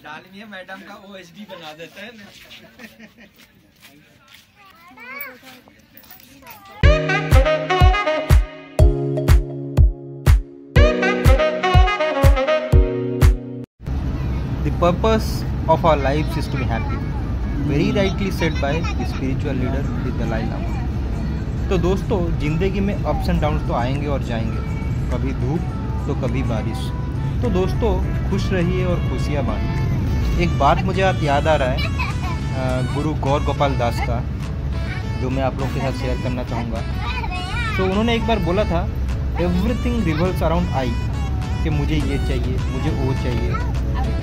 Dalmia madam का OSD बना देता है ना। The purpose of our lives is to be happy. Very rightly said by the spiritual leader, the Dalai Lama. तो दोस्तों, ज़िंदगी में अप्स एंड डाउन्स तो आएंगे और जाएंगे, कभी धूप तो कभी बारिश। तो दोस्तों, खुश रहिए और खुशियाँ बांटिए। एक बात मुझे याद आ रहा है गुरु गौर गोपाल दास का, जो मैं आप लोगों के साथ शेयर करना चाहूँगा। तो उन्होंने एक बार बोला था, एवरीथिंग रिवॉल्व्स अराउंड आई, कि मुझे ये चाहिए, मुझे वो चाहिए,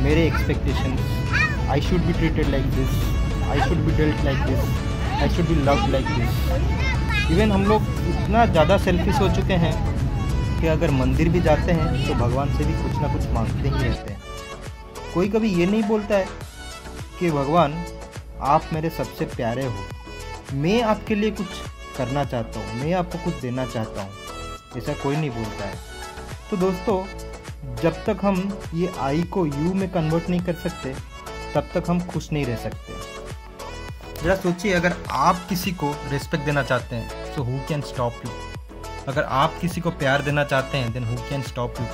मेरे expectations, I should be treated like this, I should be dealt like this, I should be loved like this. Even हम लोग इतना ज़्यादा सेल्फिश हो चुके हैं कि अगर मंदिर भी जाते हैं तो भगवान से भी कुछ ना कुछ मांगते ही रहते हैं। कोई कभी ये नहीं बोलता है कि भगवान आप मेरे सबसे प्यारे हो, मैं आपके लिए कुछ करना चाहता हूँ, मैं आपको कुछ देना चाहता हूँ। ऐसा कोई नहीं बोलता है। तो दोस्तों, जब तक हम ये आई को यू में कन्वर्ट नहीं कर सकते, तब तक हम खुश नहीं रह सकते। जरा सोचिए, अगर आप किसी को रिस्पेक्ट देना चाहते हैं तो हु कैन स्टॉप यू? अगर आप किसी को प्यार देना चाहते हैं then who can stop you?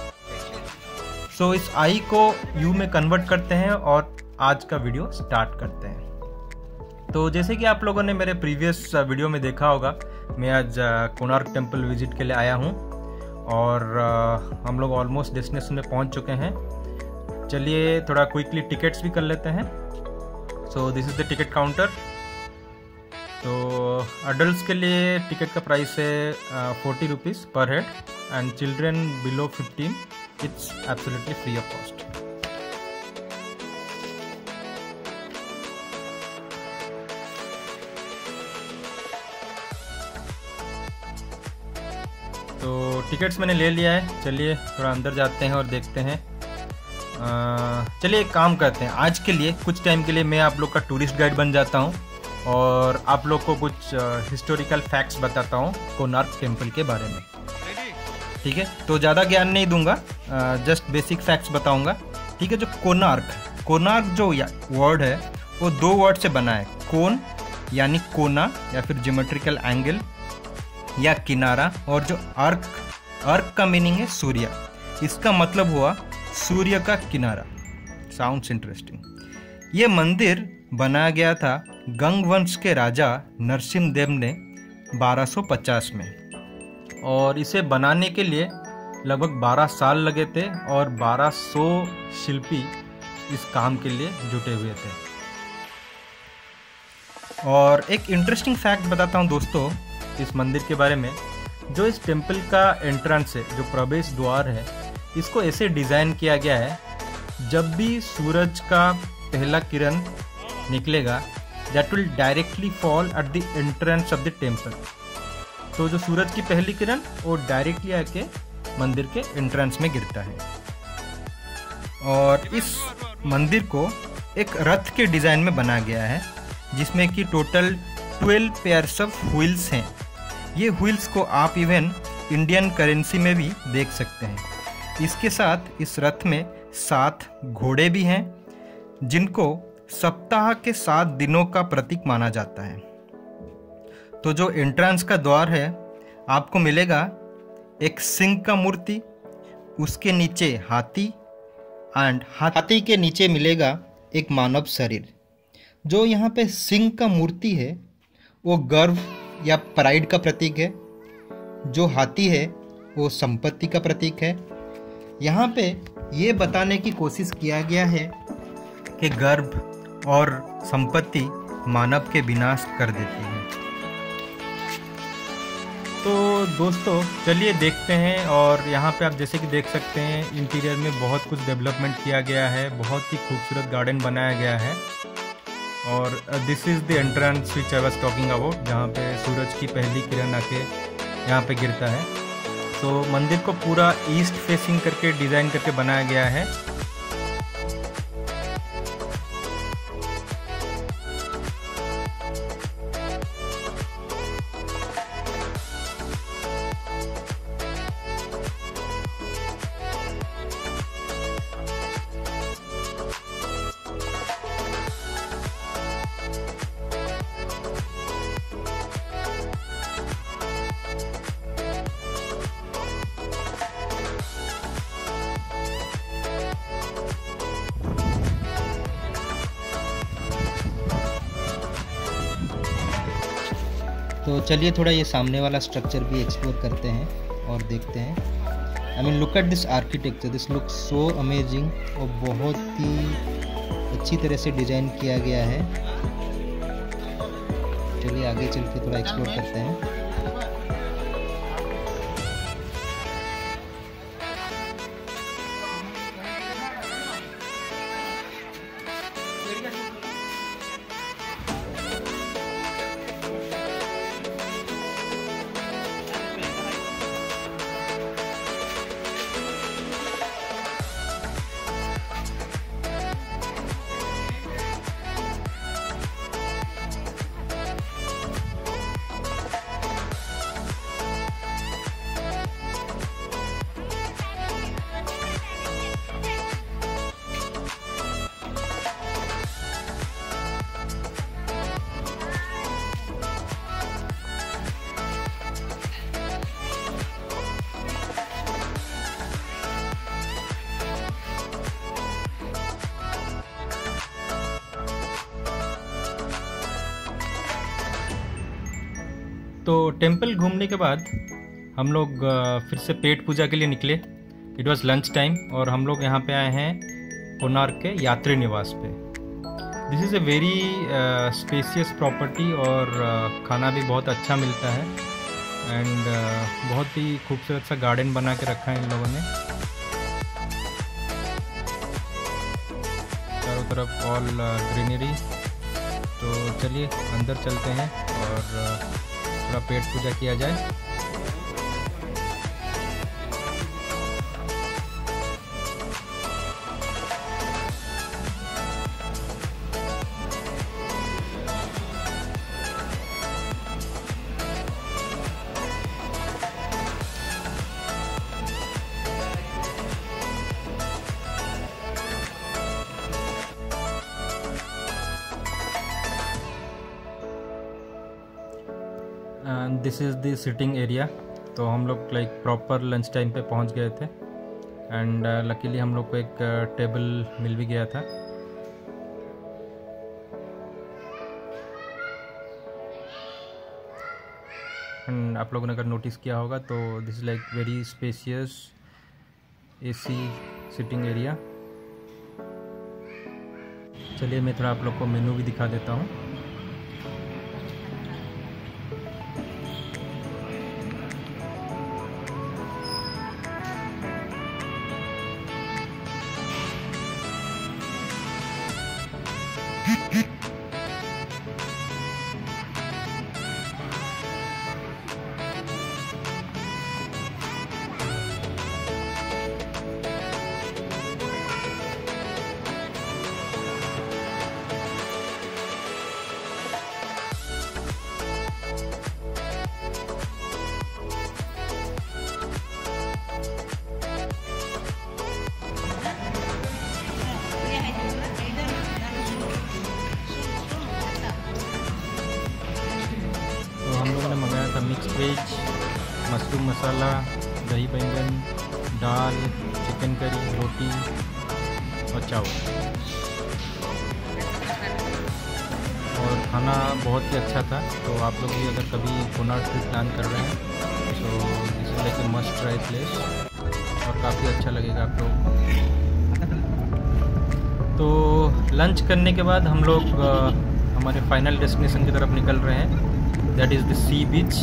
So इस आई को यू में कन्वर्ट करते हैं और आज का वीडियो स्टार्ट करते हैं। तो जैसे कि आप लोगों ने मेरे प्रीवियस वीडियो में देखा होगा, मैं आज कोणार्क टेम्पल विजिट के लिए आया हूँ और हम लोग ऑलमोस्ट डेस्टिनेशन में पहुँच चुके हैं। चलिए थोड़ा क्विकली टिकट्स भी कर लेते हैं। सो this is the ticket counter. तो अडल्ट्स के लिए टिकट का प्राइस है 40 रुपीज़ पर head and children below 15 it's absolutely free of cost. तो टिकट्स मैंने ले लिया है। चलिए थोड़ा अंदर जाते हैं और देखते हैं। चलिए एक काम करते हैं, आज के लिए कुछ टाइम के लिए मैं आप लोग का टूरिस्ट गाइड बन जाता हूँ और आप लोग को कुछ हिस्टोरिकल फैक्ट्स बताता हूँ कोणार्क टेम्पल के बारे में। ठीक है, तो ज़्यादा ज्ञान नहीं दूंगा, जस्ट बेसिक फैक्ट्स बताऊंगा। ठीक है, जो कोणार्क जो वर्ड है वो दो वर्ड से बना है। कोन यानी कोना या फिर ज्योमेट्रिकल एंगल या किनारा, और जो अर्क का मीनिंग है सूर्य। इसका मतलब हुआ सूर्य का किनारा। Sounds interesting. ये मंदिर बनाया गया था गंग वंश के राजा नरसिम्हा देव ने 1250 में, और इसे बनाने के लिए लगभग 12 साल लगे थे और 1200 शिल्पी इस काम के लिए जुटे हुए थे। और एक इंटरेस्टिंग फैक्ट बताता हूँ दोस्तों इस मंदिर के बारे में। जो इस टेम्पल का एंट्रेंस है, जो प्रवेश द्वार है, इसको ऐसे डिज़ाइन किया गया है, जब भी सूरज का पहला किरण निकलेगा that will directly fall at the entrance of the temple. तो जो सूरज की पहली किरण वो डायरेक्टली आके मंदिर के एंट्रेंस में गिरता है। और इस मंदिर को एक रथ के डिज़ाइन में बनाया गया है, जिसमें कि टोटल 12 पेयर्स ऑफ व्हील्स हैं। ये व्हील्स को आप इवन इंडियन करेंसी में भी देख सकते हैं। इसके साथ इस रथ में 7 घोड़े भी हैं, जिनको सप्ताह के 7 दिनों का प्रतीक माना जाता है। तो जो एंट्रेंस का द्वार है, आपको मिलेगा एक सिंह का मूर्ति, उसके नीचे हाथी, एंड हाथी के नीचे मिलेगा एक मानव शरीर। जो यहाँ पे सिंह का मूर्ति है वो गर्व या प्राइड का प्रतीक है। जो हाथी है वो संपत्ति का प्रतीक है। यहाँ पे ये बताने की कोशिश किया गया है कि गर्व और संपत्ति मानव के विनाश कर देती है। तो दोस्तों चलिए देखते हैं। और यहाँ पे आप जैसे कि देख सकते हैं, इंटीरियर में बहुत कुछ डेवलपमेंट किया गया है, बहुत ही खूबसूरत गार्डन बनाया गया है। और this is the entrance which I was talking about, जहाँ पे सूरज की पहली किरण आके यहाँ पे गिरता है। तो मंदिर को पूरा ईस्ट फेसिंग करके डिज़ाइन करके बनाया गया है। तो चलिए थोड़ा ये सामने वाला स्ट्रक्चर भी एक्सप्लोर करते हैं और देखते हैं। I mean look at this architecture, this look so amazing और बहुत ही अच्छी तरह से डिज़ाइन किया गया है। चलिए आगे चल के थोड़ा एक्सप्लोर करते हैं। तो टेम्पल घूमने के बाद हम लोग फिर से पेट पूजा के लिए निकले। इट वाज लंच टाइम और हम लोग यहाँ पे आए हैं कोणार्क के यात्री निवास पे। This is a very spacious property और खाना भी बहुत अच्छा मिलता है एंड बहुत ही खूबसूरत सा गार्डन बना के रखा है इन लोगों ने। चारों तरफ ऑल ग्रीनरी। तो चलिए अंदर चलते हैं और थोड़ा पेट पूजा किया जाए। This is the sitting area. तो हम लोग लाइक प्रॉपर लंच टाइम पे पहुंच गए थे एंड लकीली हम लोग को एक टेबल मिल भी गया था। एंड आप लोगों ने अगर नोटिस किया होगा तो this is like very spacious AC sitting area. चलिए मैं थोड़ा आप लोग को मेनू भी दिखा देता हूँ। मिक्स वेज, मशरूम मसाला, दही बैंगन, दाल, चिकन करी, रोटी और चावल। और खाना बहुत ही अच्छा था। तो आप लोग भी अगर कभी कोणार्क ट्रिप प्लान कर रहे हैं तो this is like a must try place और काफ़ी अच्छा लगेगा आप लोग को। तो लंच करने के बाद हम लोग हमारे फाइनल डेस्टिनेशन की तरफ निकल रहे हैं। That is the sea beach,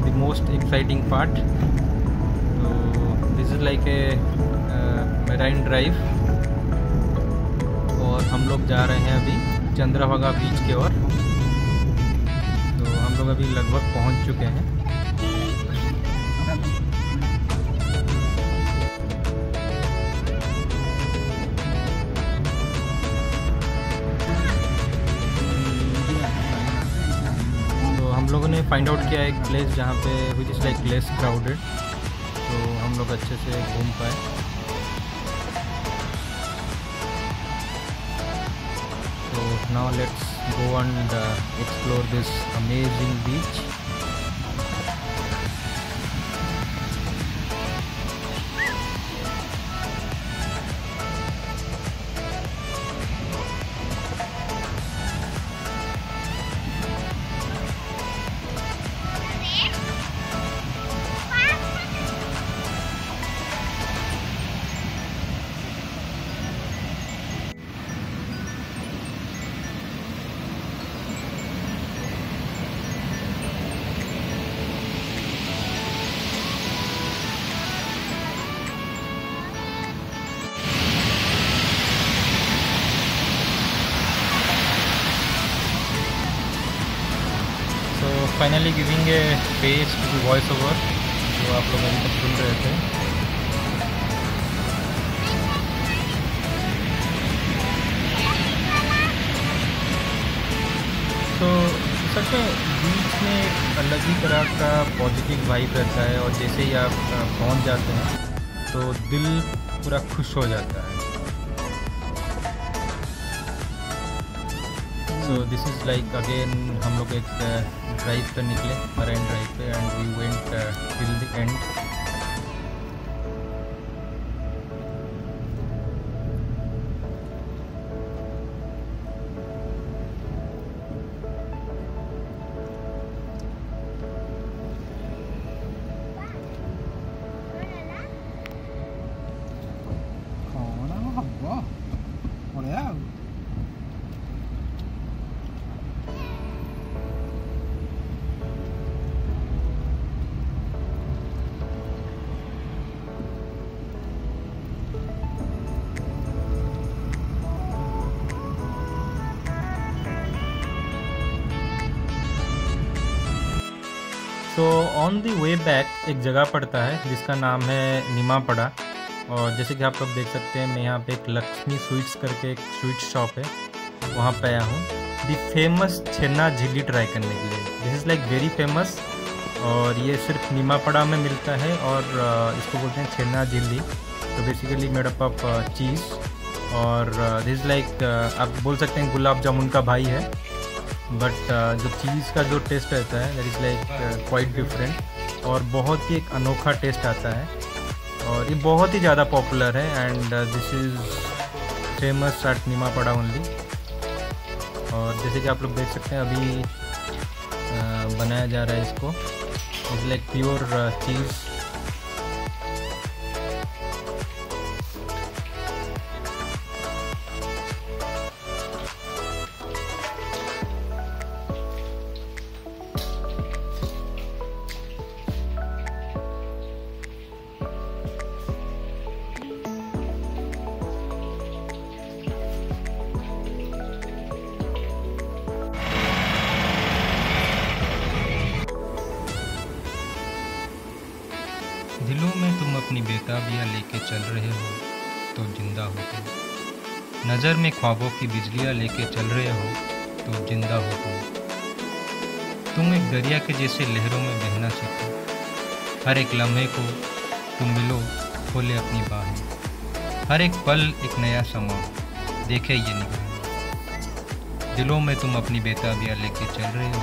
the most exciting part. तो this is like a marine drive और हम लोग जा रहे हैं अभी चंद्रभागा बीच की ओर। तो हम लोग अभी लगभग पहुंच चुके हैं। हम लोगों ने फाइंड आउट किया एक प्लेस जहाँ पे which is like less crowded, तो हम लोग अच्छे से घूम पाए। तो now let's go and explore this amazing beach. Finally giving a page to voice over जो आप लोग अभी तक सुन रहे थे। तो सच में बीच में एक अलग ही तरह का पॉजिटिव वाइब रहता है और जैसे ही आप पहुंच जाते हैं तो दिल पूरा खुश हो जाता है। So this is like again हम लोग एक ड्राइव पर निकले, मराइन ड्राइव पे, and we went till the end. तो ऑन द वे बैक एक जगह पड़ता है जिसका नाम है निमापड़ा, और जैसे कि आप लोग देख सकते हैं मैं यहाँ पे एक लक्ष्मी स्वीट्स करके एक स्वीट शॉप है वहाँ पे आया हूँ दी फेमस छेना झिल्ली ट्राई करने के लिए। This is like very famous और ये सिर्फ निमापड़ा में मिलता है और इसको बोलते हैं छेना झिल्ली। तो बेसिकली मेड अप ऑफ चीज़ और दिस इज़ लाइक आप बोल सकते हैं गुलाब जामुन का भाई है, बट जो चीज़ का जो टेस्ट रहता है that is like quite different और बहुत ही एक अनोखा टेस्ट आता है और ये बहुत ही ज़्यादा पॉपुलर है and this is famous eight Nimapada only. और जैसे कि आप लोग देख सकते हैं अभी बनाया जा रहा है इसको, इट्स लाइक प्योर चीज़। दिलों में तुम अपनी बेताबियाँ लेके चल रहे हो तो जिंदा हो तुम, नज़र में ख्वाबों की बिजलियाँ लेके चल रहे हो तो जिंदा हो तुम एक दरिया के जैसे लहरों में बहना सीखो, हर एक लम्हे को तुम मिलो खोले अपनी बाहें, हर एक पल एक नया समा देखे ये निगाहें। दिलों में तुम अपनी बेताबियाँ लेके चल रहे हो